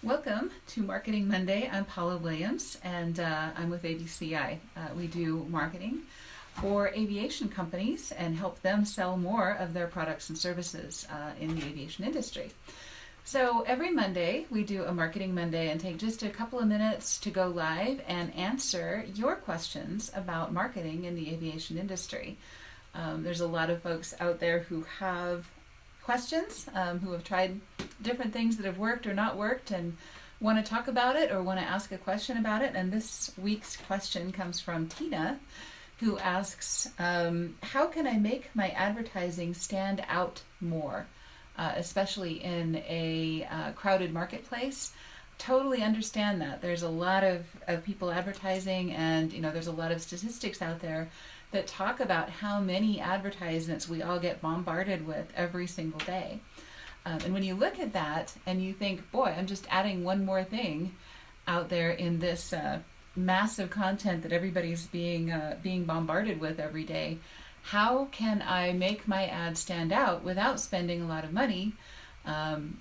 Welcome to Marketing Monday. I'm Paula Williams, and I'm with ABCI. We do marketing for aviation companies and help them sell more of their products and services in the aviation industry. So every Monday we do a Marketing Monday and take just a couple of minutes to go live and answer your questions about marketing in the aviation industry. There's a lot of folks out there who have questions, who have tried different things that have worked or not worked and want to talk about it or want to ask a question about it. And this week's question comes from Tina, who asks, how can I make my advertising stand out more, especially in a crowded marketplace? Totally understand that. There's a lot of people advertising, and there's a lot of statistics out there that talk about how many advertisements we all get bombarded with every single day. And when you look at that and you think, boy, I'm just adding one more thing out there in this massive content that everybody's being bombarded with every day, how can I make my ad stand out without spending a lot of money?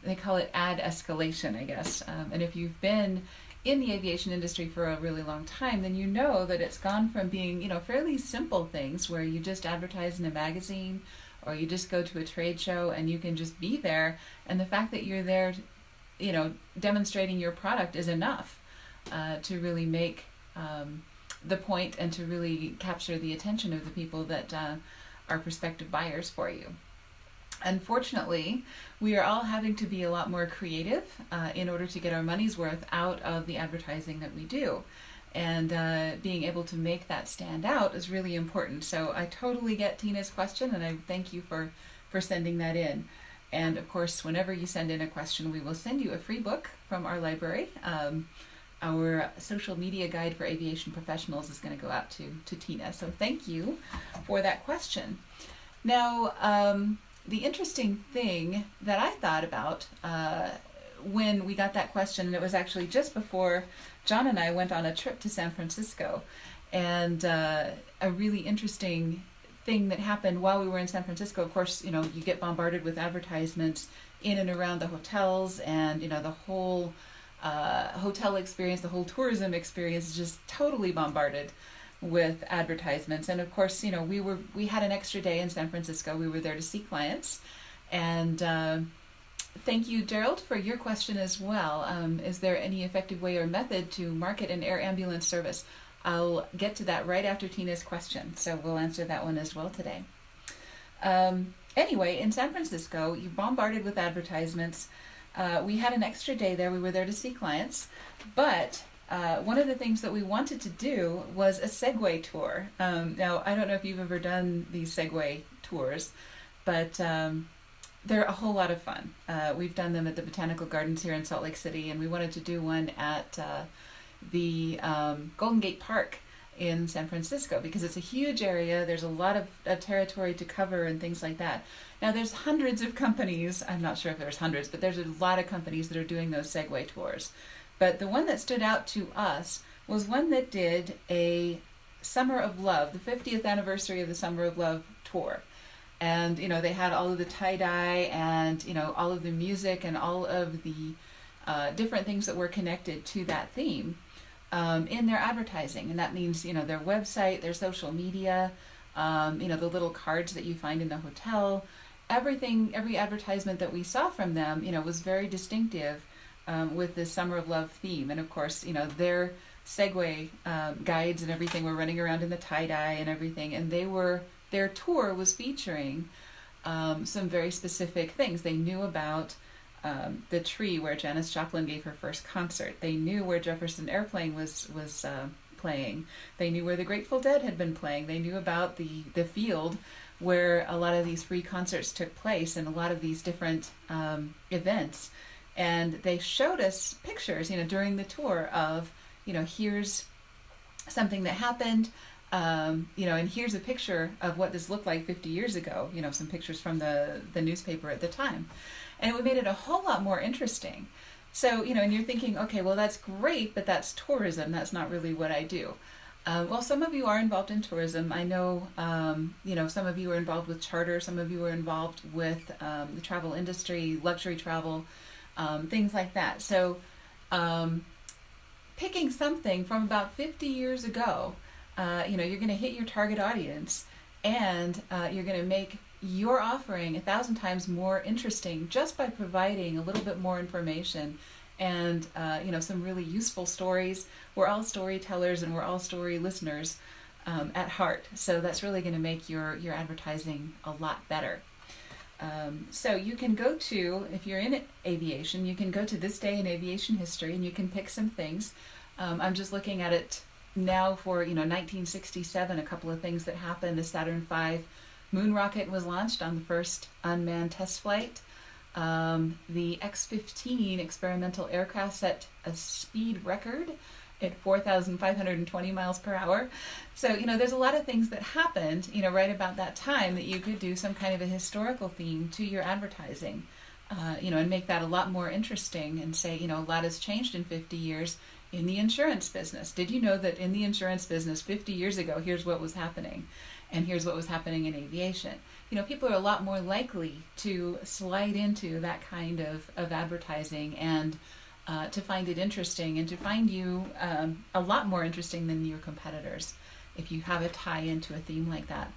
They call it ad escalation, I guess. And if you've been in the aviation industry for a really long time, then you know that it's gone from being, fairly simple things where you just advertise in a magazine or you just go to a trade show and you can just be there. And the fact that you're there, demonstrating your product is enough to really make the point and to really capture the attention of the people that are prospective buyers for you. Unfortunately, we are all having to be a lot more creative in order to get our money's worth out of the advertising that we do. And being able to make that stand out is really important. So I totally get Tina's question, and I thank you for sending that in. And of course, whenever you send in a question, we will send you a free book from our library. Our social media guide for aviation professionals is going to go out to Tina. So thank you for that question. Now, the interesting thing that I thought about when we got that question, and it was actually just before John and I went on a trip to San Francisco, and a really interesting thing that happened while we were in San Francisco. Of course, you get bombarded with advertisements in and around the hotels, and the whole hotel experience, the whole tourism experience is just totally bombarded with advertisements. And of course, we had an extra day in San Francisco. We were there to see clients. And thank you, Gerald, for your question as well. Is there any effective way or method to market an air ambulance service? I'll get to that right after Tina's question, so we'll answer that one as well today. Anyway, in San Francisco, you're bombarded with advertisements. We had an extra day there. We were there to see clients, but one of the things that we wanted to do was a Segway Tour. Now, I don't know if you've ever done these Segway tours, but they're a whole lot of fun. We've done them at the Botanical Gardens here in Salt Lake City, and we wanted to do one at the Golden Gate Park in San Francisco because it's a huge area. There's a lot of territory to cover and things like that. Now, there's hundreds of companies. I'm not sure if there's hundreds, but there's a lot of companies that are doing those Segway tours. But the one that stood out to us was one that did a Summer of Love, the 50th anniversary of the Summer of Love tour. And, they had all of the tie-dye and, all of the music and all of the different things that were connected to that theme in their advertising. And that means, their website, their social media, the little cards that you find in the hotel. Every advertisement that we saw from them, was very distinctive with this Summer of Love theme. And of course, their Segway guides and everything were running around in the tie-dye and everything, and their tour was featuring some very specific things. They knew about the tree where Janis Joplin gave her first concert. They knew where Jefferson Airplane was playing. They knew where the Grateful Dead had been playing. They knew about the field where a lot of these free concerts took place and a lot of these different events. And they showed us pictures, during the tour of, here's something that happened, and here's a picture of what this looked like 50 years ago, some pictures from the newspaper at the time. And it made it a whole lot more interesting. So, and you're thinking, okay, well, that's great, but that's tourism. That's not really what I do. Well, some of you are involved in tourism. I know, some of you are involved with charter. Some of you are involved with the travel industry, luxury travel, things like that. So um, picking something from about 50 years ago. You're going to hit your target audience, and you're going to make your offering 1,000 times more interesting just by providing a little bit more information and some really useful stories. We're all storytellers and we're all story listeners at heart, so that's really going to make your advertising a lot better. So you can go to, if you're in aviation, you can go to This Day in Aviation History and you can pick some things. I'm just looking at it now for 1967, a couple of things that happened. The Saturn V moon rocket was launched on the first unmanned test flight. The X-15 experimental aircraft set a speed record at 4,520 miles per hour. So, there's a lot of things that happened, right about that time that you could do some kind of a historical theme to your advertising, and make that a lot more interesting and say, a lot has changed in 50 years in the insurance business. Did you know that in the insurance business 50 years ago, here's what was happening, and here's what was happening in aviation? People are a lot more likely to slide into that kind of advertising and to find it interesting and to find you a lot more interesting than your competitors if you have a tie into a theme like that.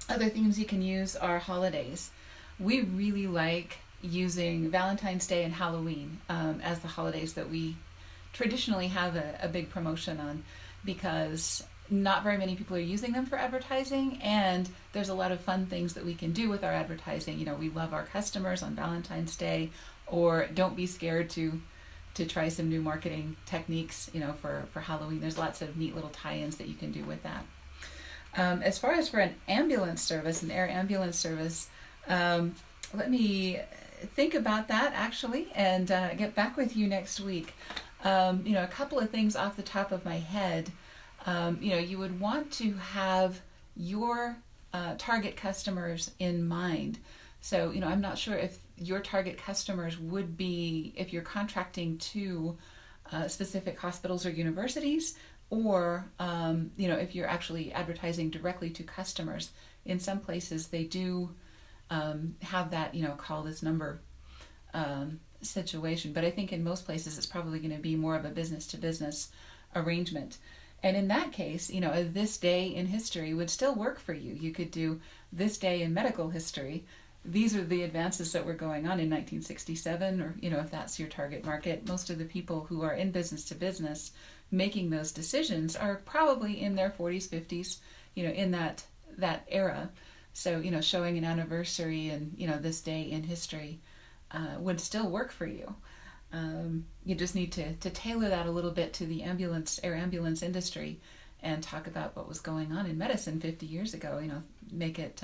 Other themes you can use are holidays. We really like using Valentine's Day and Halloween as the holidays that we traditionally have a big promotion on, because not very many people are using them for advertising, and there's a lot of fun things that we can do with our advertising. We love our customers on Valentine's Day, or don't be scared to try some new marketing techniques, for Halloween. There's lots of neat little tie-ins that you can do with that. As far as for an ambulance service, an air ambulance service, let me think about that actually and get back with you next week. A couple of things off the top of my head. You would want to have your target customers in mind. So, I'm not sure if your target customers would be, if you're contracting to specific hospitals or universities, or, if you're actually advertising directly to customers. In some places, they do have that, call this number situation. But I think in most places, it's probably going to be more of a business-to-business arrangement. And in that case, This Day in History would still work for you. You could do This Day in Medical History. These are the advances that were going on in 1967, or, if that's your target market. Most of the people who are in business to business making those decisions are probably in their 40s, 50s, in that era. So, showing an anniversary and, This Day in History would still work for you. You just need to tailor that a little bit to the air ambulance industry and talk about what was going on in medicine 50 years ago. Make it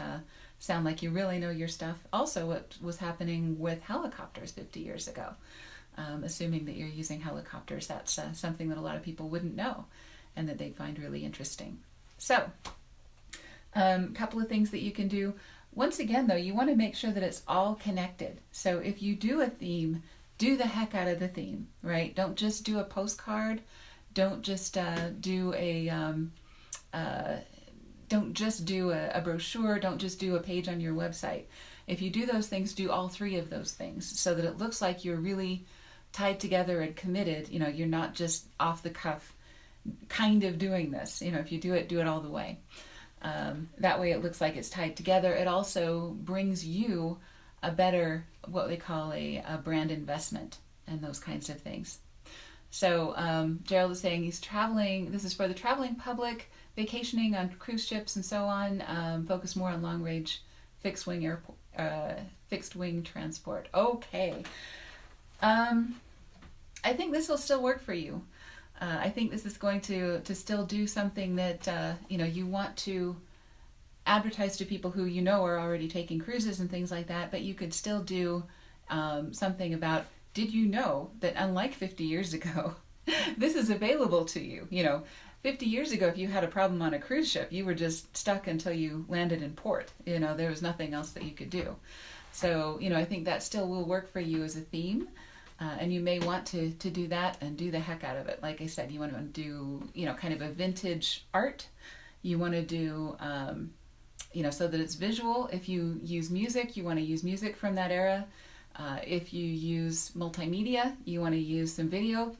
sound like you really know your stuff. Also, what was happening with helicopters 50 years ago. Assuming that you're using helicopters, that's something that a lot of people wouldn't know and that they'd find really interesting. So, a couple of things that you can do. Once again, though, you want to make sure that it's all connected. So if you do a theme, do the heck out of the theme, right? Don't just do a postcard. Don't just do a brochure. Don't just do a page on your website. If you do those things, do all three of those things so that it looks like you're really tied together and committed. You're not just off the cuff kind of doing this. If you do it all the way. That way it looks like it's tied together. It also brings you a better, what they call a brand investment and those kinds of things. So Gerald is saying he's traveling, this is for the traveling public, vacationing on cruise ships and so on, focus more on long-range fixed-wing transport. Okay. I think this will still work for you. I think this is going to still do something that you want to advertise to people who are already taking cruises and things like that, but you could still do something about, did you know that unlike 50 years ago, this is available to you? 50 years ago, if you had a problem on a cruise ship, you were just stuck until you landed in port. There was nothing else that you could do. So, I think that still will work for you as a theme. And you may want to do that and do the heck out of it. Like I said, you want to do, kind of a vintage art. You want to do, so that it's visual. If you use music, you want to use music from that era. If you use multimedia, you want to use some video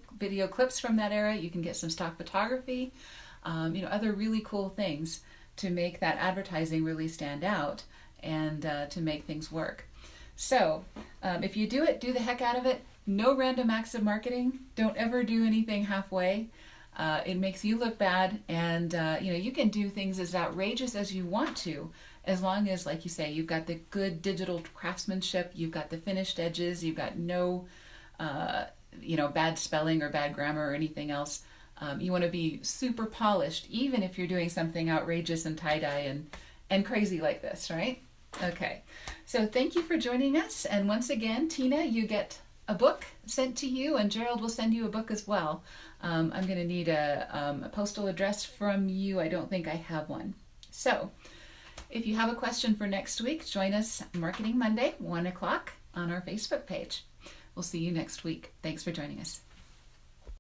clips from that era, you can get some stock photography, other really cool things to make that advertising really stand out and to make things work. So if you do it, do the heck out of it. No random acts of marketing. Don't ever do anything halfway. It makes you look bad, and you can do things as outrageous as you want to, as long as, like you say, you've got the good digital craftsmanship, you've got the finished edges, you've got no bad spelling or bad grammar or anything else. You want to be super polished, even if you're doing something outrageous and tie-dye and crazy like this, right? Okay, so thank you for joining us, and once again, Tina, you get a book sent to you, and Gerald will send you a book as well. I'm going to need a postal address from you. I don't think I have one. So if you have a question for next week, join us Marketing Monday, 1 o'clock on our Facebook page. We'll see you next week. Thanks for joining us.